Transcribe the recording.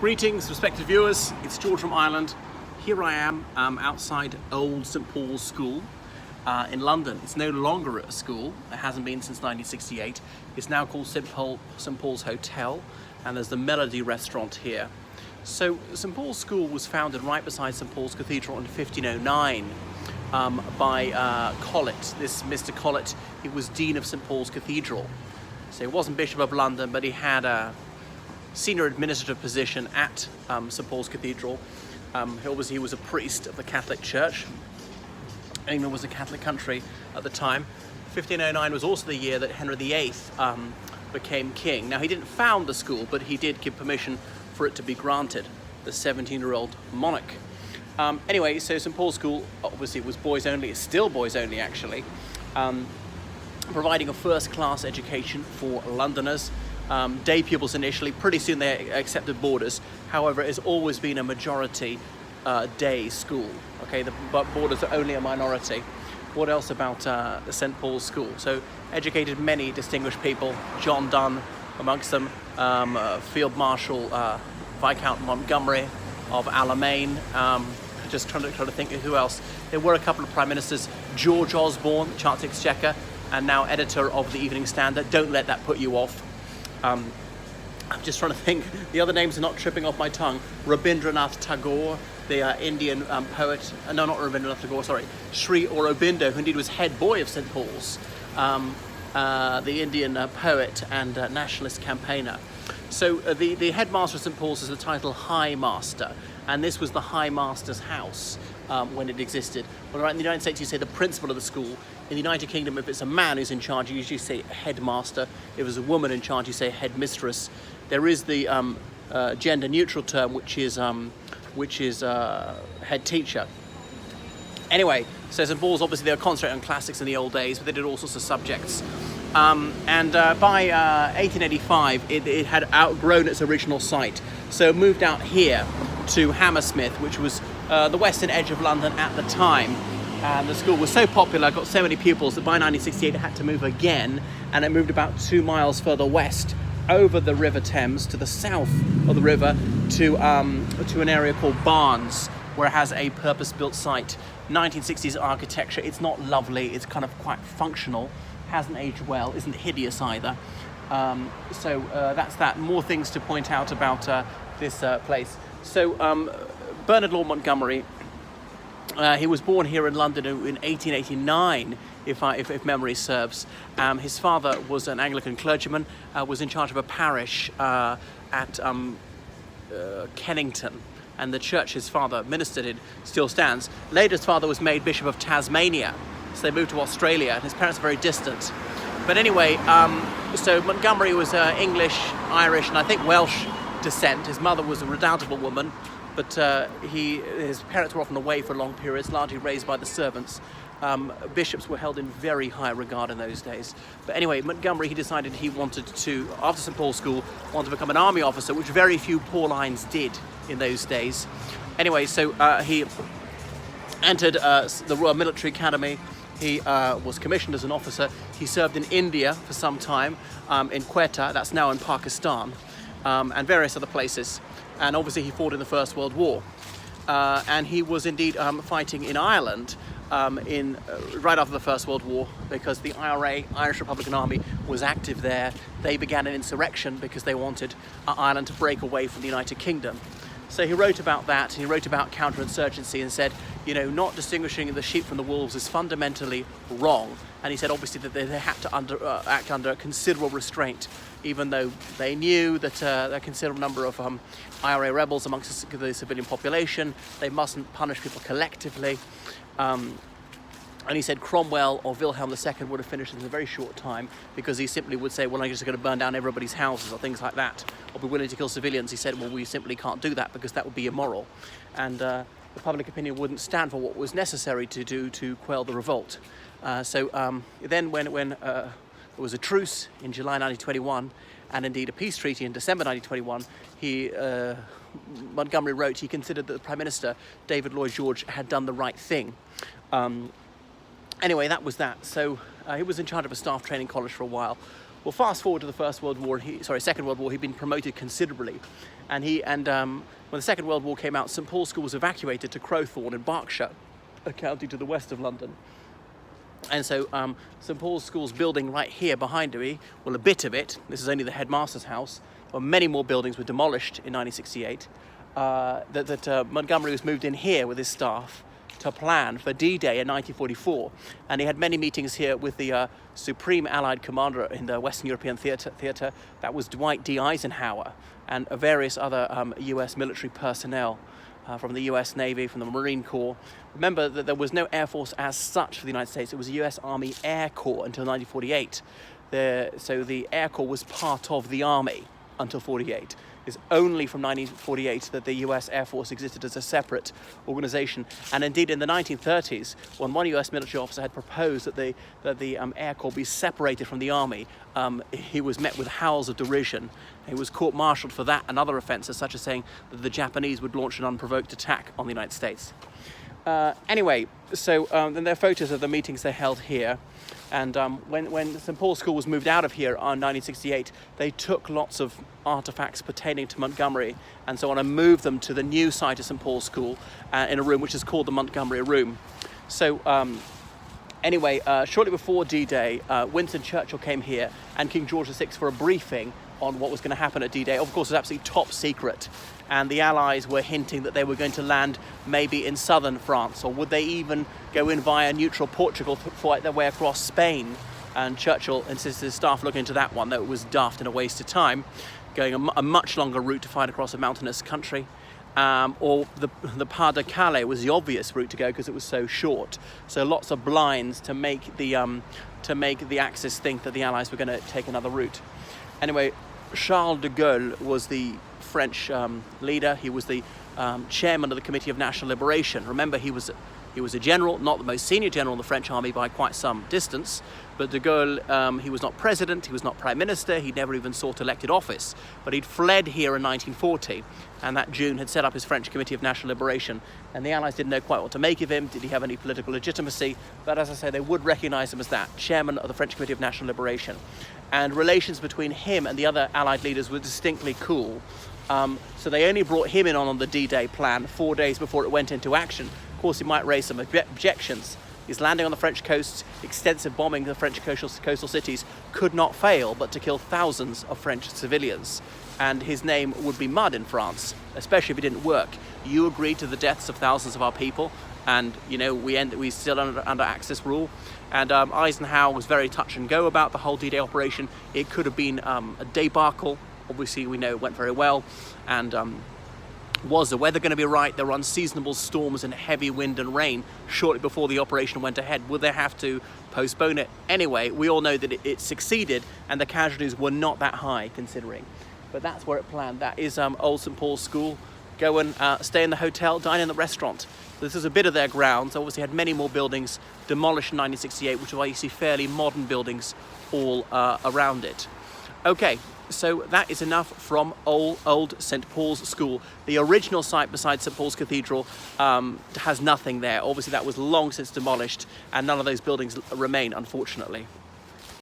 Greetings, respected viewers. It's George from Ireland. Here I am outside Old St Paul's School in London. It's no longer a school. It hasn't been since 1968. It's now called St Paul's Hotel, and there's the Melody restaurant here. So St Paul's School was founded right beside St Paul's Cathedral in 1509 by Colet. This Mr. Colet, he was Dean of St Paul's Cathedral. So he wasn't Bishop of London, but he had a senior administrative position at St Paul's Cathedral. He was a priest of the Catholic Church. England was a Catholic country at the time. 1509 was also the year that Henry VIII became king. Now, he didn't found the school, but he did give permission for it to be granted, the 17-year-old monarch. Anyway, so St Paul's School obviously was boys only, it's still boys only actually, providing a first-class education for Londoners. Day pupils initially, pretty soon they accepted boarders. However, it's always been a majority day school. Okay, but boarders are only a minority. What else about the St Paul's School? So, educated many distinguished people. John Donne amongst them, Field Marshal Viscount Montgomery of Alamein. Just trying to think of who else. There were a couple of prime ministers. George Osborne, Chancellor Exchequer, and now editor of the Evening Standard. Don't let that put you off. I'm just trying to think. The other names are not tripping off my tongue. Rabindranath Tagore, the Indian poet. No, not Rabindranath Tagore, sorry. Sri Aurobindo, who indeed was head boy of St Paul's, the Indian poet and nationalist campaigner. So the headmaster of St Paul's is the title High Master, and this was the High Master's house when it existed. Well, right, in the United States, you say the principal of the school. In the United Kingdom, if it's a man who's in charge, you usually say headmaster. If it's a woman in charge, you say headmistress. There is the gender-neutral term, which is head teacher. Anyway, so St Paul's, obviously, they were concentrating on classics in the old days, but they did all sorts of subjects. By 1885, it had outgrown its original site, so it moved out here to Hammersmith, which was the western edge of London at the time. And the school was so popular, got so many pupils, that by 1968 it had to move again, and it moved about 2 miles further west over the River Thames to the south of the river to an area called Barnes, where it has a purpose-built site. 1960s architecture. It's not lovely, it's kind of quite functional, hasn't aged well, isn't hideous either. So that's that. More things to point out about this place. So Bernard Lord Montgomery, he was born here in London in 1889, if memory serves. His father was an Anglican clergyman, was in charge of a parish at Kennington, and the church his father ministered in still stands. Later, his father was made Bishop of Tasmania, so they moved to Australia, and his parents are very distant. But anyway, so Montgomery was English, Irish, and I think Welsh descent. His mother was a redoubtable woman, but his parents were often away for long periods, largely raised by the servants. Bishops were held in very high regard in those days. But anyway, Montgomery, he decided he wanted to, after St Paul's School, wanted to become an army officer, which very few Paulines did in those days. Anyway, so he entered the Royal Military Academy. He was commissioned as an officer. He served in India for some time, in Quetta, that's now in Pakistan, and various other places. And obviously he fought in the First World War. And he was indeed fighting in Ireland right after the First World War, because the IRA, Irish Republican Army, was active there. They began an insurrection because they wanted Ireland to break away from the United Kingdom. So he wrote about that, and he wrote about counterinsurgency and said, you know, not distinguishing the sheep from the wolves is fundamentally wrong. And he said, obviously, that they had to act under considerable restraint, even though they knew that a considerable number of IRA rebels amongst the civilian population. They mustn't punish people collectively. And he said Cromwell or Wilhelm II would have finished in a very short time, because he simply would say, well, I'm just going to burn down everybody's houses or things like that, or be willing to kill civilians. He said, well, we simply can't do that because that would be immoral. And the public opinion wouldn't stand for what was necessary to do to quell the revolt. Then when there was a truce in July 1921, and indeed a peace treaty in December 1921, Montgomery wrote he considered that the Prime Minister, David Lloyd George, had done the right thing. Anyway, that was that. So he was in charge of a staff training college for a while. Well, fast forward to the Second World War, he'd been promoted considerably, and when the Second World War came out, St Paul's School was evacuated to Crowthorne in Berkshire, a county to the west of London. And so St Paul's School's building right here behind me, well, a bit of it, this is only the headmaster's house, well, many more buildings were demolished in 1968, Montgomery was moved in here with his staff to plan for D-Day in 1944, and he had many meetings here with the Supreme Allied Commander in the Western European Theatre, that was Dwight D. Eisenhower, and various other US military personnel from the US Navy, from the Marine Corps. Remember that there was no Air Force as such for the United States. It was a US Army Air Corps until 1948. So the Air Corps was part of the Army until 48. It's only from 1948 that the US Air Force existed as a separate organization. And indeed in the 1930s, when one US military officer had proposed that the Air Corps be separated from the Army, he was met with howls of derision. He was court-martialed for that and other offences, such as saying that the Japanese would launch an unprovoked attack on the United States. Anyway, so then there are photos of the meetings they held here. And when St Paul's School was moved out of here in 1968, they took lots of artefacts pertaining to Montgomery and so on and moved them to the new site of St Paul's School in a room which is called the Montgomery Room. So anyway, shortly before D-Day, Winston Churchill came here and King George VI for a briefing on what was going to happen at D-Day. Of course, it was absolutely top secret. And the Allies were hinting that they were going to land maybe in southern France, or would they even go in via neutral Portugal to fight their way across Spain? And Churchill insisted his staff look into that one, though it was daft and a waste of time, going a much longer route to fight across a mountainous country. Or the Pas de Calais was the obvious route to go because it was so short. So lots of blinds to make the Axis think that the Allies were going to take another route. Anyway, Charles de Gaulle was the French leader. He was the chairman of the Committee of National Liberation. Remember, he was a general, not the most senior general in the French army by quite some distance, but de Gaulle, he was not president, he was not prime minister, he never even sought elected office, but he'd fled here in 1940, and that June had set up his French Committee of National Liberation, and the Allies didn't know quite what to make of him. Did he have any political legitimacy? But as I say, they would recognize him as that, chairman of the French Committee of National Liberation. And relations between him and the other Allied leaders were distinctly cool. So they only brought him in on the D-Day plan 4 days before it went into action. Of course, he might raise some objections. His landing on the French coast, extensive bombing of the French coastal cities could not fail but to kill thousands of French civilians. And his name would be mud in France, especially if it didn't work. You agreed to the deaths of thousands of our people, and we still under Axis rule. And Eisenhower was very touch and go about the whole D-Day operation. It could have been a debacle. Obviously, we know it went very well. And was the weather going to be right? There were unseasonable storms and heavy wind and rain shortly before the operation went ahead. Would they have to postpone it? Anyway, we all know that it succeeded, and the casualties were not that high considering. But that's where it planned. That is Old St Paul's School. Go and stay in the hotel, dine in the restaurant. This is a bit of their grounds. Obviously had many more buildings demolished in 1968, which is why you see fairly modern buildings all around it. Okay, so that is enough from old St Paul's School. The original site beside St Paul's Cathedral has nothing there. Obviously that was long since demolished, and none of those buildings remain, unfortunately.